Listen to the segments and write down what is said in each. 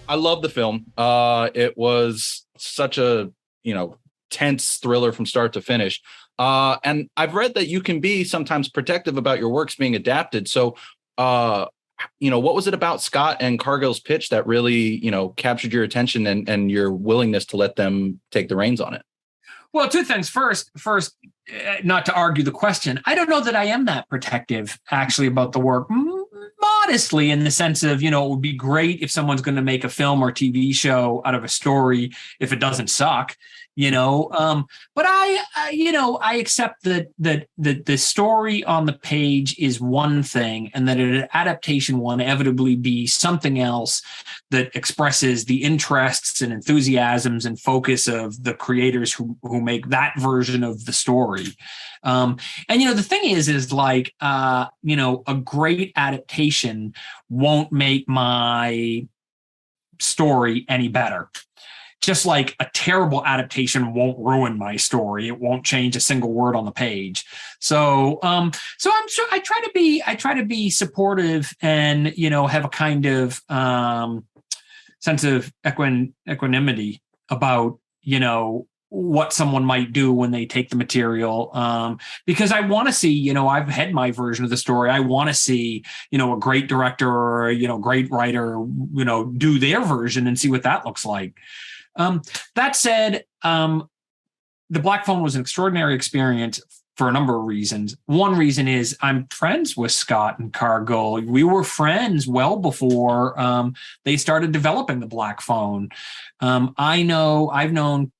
I love the film. It was such a, you know, tense thriller from start to finish. And I've read that you can be sometimes protective about your works being adapted. So, uh, what was it about Scott and Cargill's pitch that really, captured your attention and your willingness to let them take the reins on it? Well, two things. First, not to argue the question, I don't know that I am that protective actually about the work. Modestly, in the sense of, it would be great if someone's going to make a film or TV show out of a story if it doesn't suck, But I accept that the story on the page is one thing, and that an adaptation will inevitably be something else that expresses the interests and enthusiasms and focus of the creators who make that version of the story. The thing is like, a great adaptation won't make my story any better. Just like a terrible adaptation won't ruin my story. It won't change a single word on the page. So I'm sure I try to be supportive and, have a kind of sense of equanimity about, what someone might do when they take the material. Because I want to see, I've had my version of the story. I want to see, a great director or, great writer, do their version and see what that looks like. That said, The Black Phone was an extraordinary experience for a number of reasons. One reason is I'm friends with Scott and Cargill. We were friends well before they started developing The Black Phone. I've known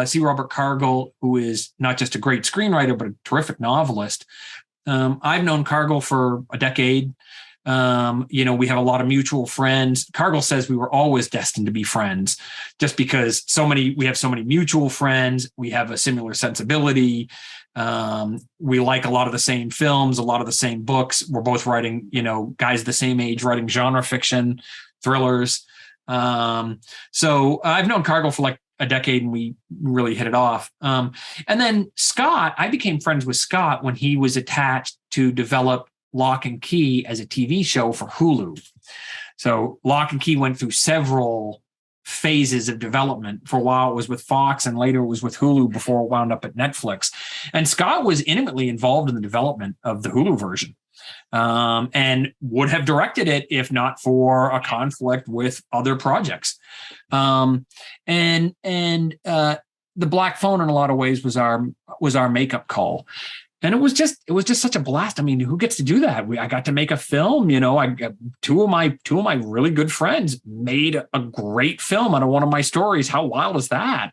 C. Robert Cargill, who is not just a great screenwriter, but a terrific novelist. I've known Cargill for a decade. We have a lot of mutual friends. Cargill says we were always destined to be friends just because we have so many mutual friends. We have a similar sensibility. We like a lot of the same films, a lot of the same books. We're both writing, guys the same age, writing genre fiction, thrillers. So I've known Cargill for like a decade and we really hit it off. And then Scott, I became friends with Scott when he was attached to develop Lock and Key as a TV show for Hulu. So Lock and Key went through several phases of development. For a while it was with Fox and later it was with Hulu before it wound up at Netflix. And Scott was intimately involved in the development of the Hulu version. And would have directed it if not for a conflict with other projects. The Black Phone in a lot of ways was our makeup call. And it was just such a blast. I mean, who gets to do that? I got to make a film. I got two of my really good friends made a great film out of one of my stories. How wild is that?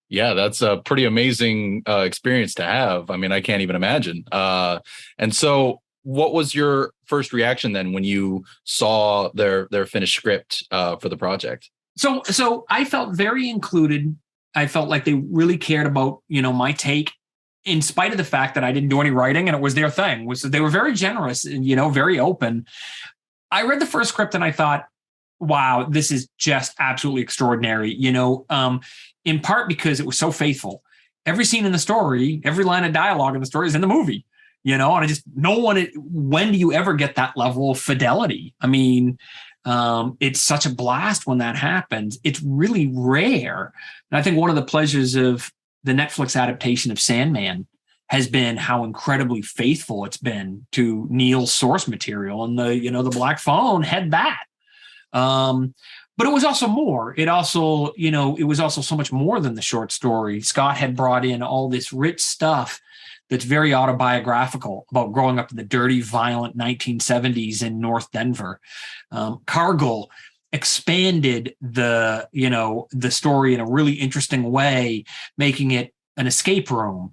Yeah, that's a pretty amazing experience to have. I mean, I can't even imagine. And so, what was your first reaction then when you saw their finished script for the project? So I felt very included. I felt like they really cared about my take, in spite of the fact that I didn't do any writing and it was their thing. They were very generous and, very open. I read the first script and I thought, wow, this is just absolutely extraordinary, in part because it was so faithful. Every scene in the story, every line of dialogue in the story is in the movie, and when do you ever get that level of fidelity? I mean, it's such a blast when that happens. It's really rare. And I think one of the pleasures of the Netflix adaptation of Sandman has been how incredibly faithful it's been to Neil's source material, and the Black Phone had that. But it was also more. It was also so much more than the short story. Scott had brought in all this rich stuff that's very autobiographical about growing up in the dirty, violent 1970s in North Denver. Cargill expanded the story in a really interesting way, making it an escape room.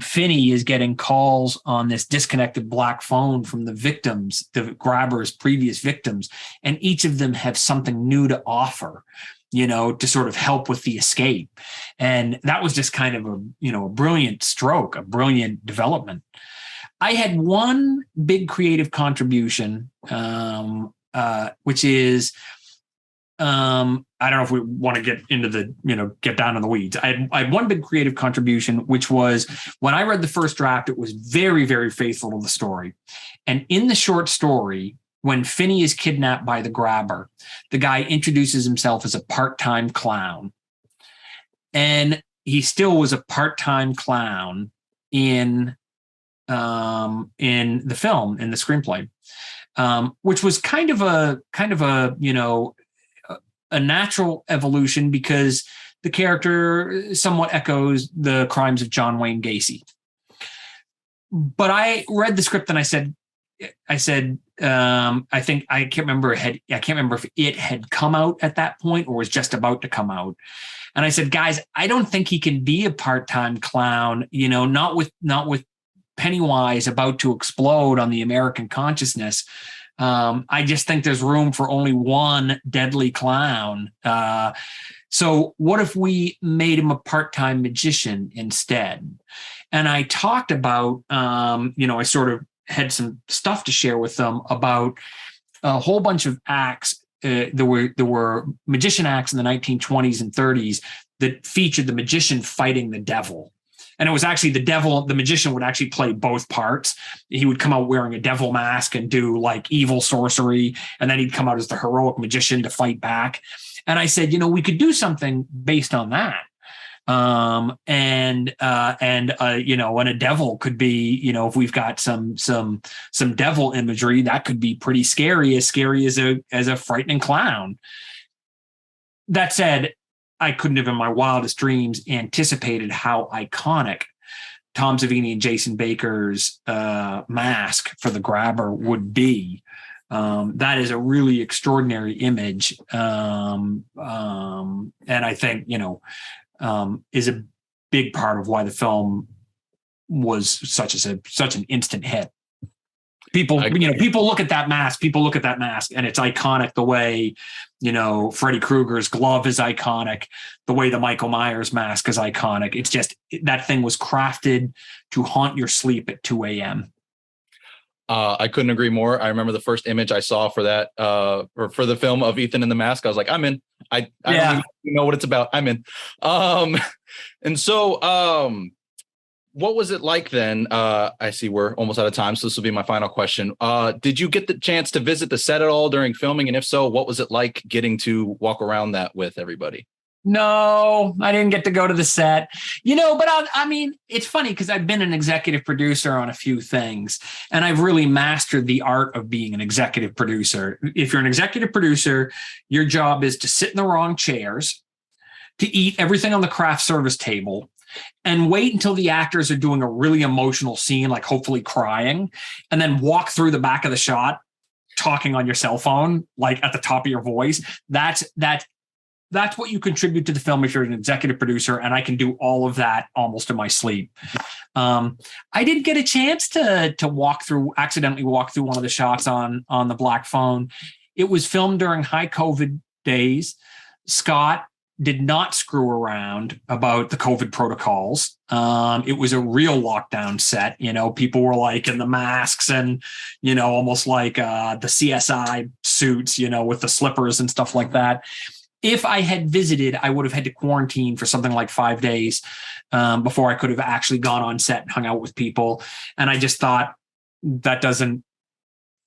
Finney is getting calls on this disconnected Black Phone from the victims, the grabbers' previous victims, and each of them have something new to offer, to sort of help with the escape. And that was just kind of a brilliant stroke, a brilliant development. I had one big creative contribution, which is, I don't know if we want to get into get down in the weeds. I had one big creative contribution, which was when I read the first draft, it was very, very faithful to the story. And in the short story, when Finney is kidnapped by the grabber, the guy introduces himself as a part-time clown. And he still was a part-time clown in the film, in the screenplay, which was kind of a a natural evolution, because the character somewhat echoes the crimes of John Wayne Gacy. But I read the script and I said, I can't remember if it had come out at that point or was just about to come out. And I said, guys, I don't think he can be a part-time clown, not with Pennywise about to explode on the American consciousness. I just think there's room for only one deadly clown. So what if we made him a part-time magician instead? And I talked about, I sort of had some stuff to share with them about a whole bunch of acts. There were magician acts in the 1920s and 30s that featured the magician fighting the devil. And it was actually the devil, the magician would actually play both parts. He would come out wearing a devil mask and do like evil sorcery. And then he'd come out as the heroic magician to fight back. And I said, we could do something based on that. And a devil could be, if we've got some devil imagery, that could be pretty scary as a frightening clown. That said, I couldn't have in my wildest dreams anticipated how iconic Tom Savini and Jason Baker's mask for the grabber would be. That is a really extraordinary image. And I think, is a big part of why the film was such an instant hit. People look at that mask, and it's iconic the way, Freddy Krueger's glove is iconic, the way the Michael Myers mask is iconic. It's just, that thing was crafted to haunt your sleep at 2 a.m. I couldn't agree more. I remember the first image I saw for that, or for the film of Ethan in the mask. I was like, I'm in. I don't even know what it's about. I'm in. And so, what was it like then? I see we're almost out of time, so this will be my final question. Did you get the chance to visit the set at all during filming? And if so, what was it like getting to walk around that with everybody? No, I didn't get to go to the set, but it's funny because I've been an executive producer on a few things, and I've really mastered the art of being an executive producer. If you're an executive producer, your job is to sit in the wrong chairs, to eat everything on the craft service table, and wait until the actors are doing a really emotional scene, like hopefully crying, and then walk through the back of the shot talking on your cell phone, like at the top of your voice. That's what you contribute to the film if you're an executive producer, and I can do all of that almost in my sleep. I did get a chance to accidentally walk through one of the shots on the black phone. It was filmed during high COVID days. Scott did not screw around about the COVID protocols. It was a real lockdown set. People were like in the masks and, almost like the CSI suits, with the slippers and stuff like that. If I had visited, I would have had to quarantine for something like 5 days before I could have actually gone on set and hung out with people. And I just thought that doesn't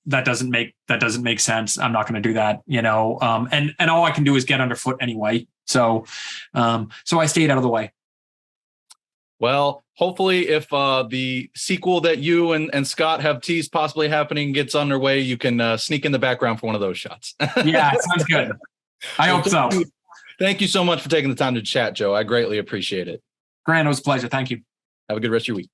make sense. I'm not going to do that, and all I can do is get underfoot anyway. So I stayed out of the way. Well, hopefully if the sequel that you and Scott have teased possibly happening gets underway, you can sneak in the background for one of those shots. Yeah, it sounds good. I hope so. Thank you so much for taking the time to chat, Joe. I greatly appreciate it. Grant, it was a pleasure. Thank you. Have a good rest of your week.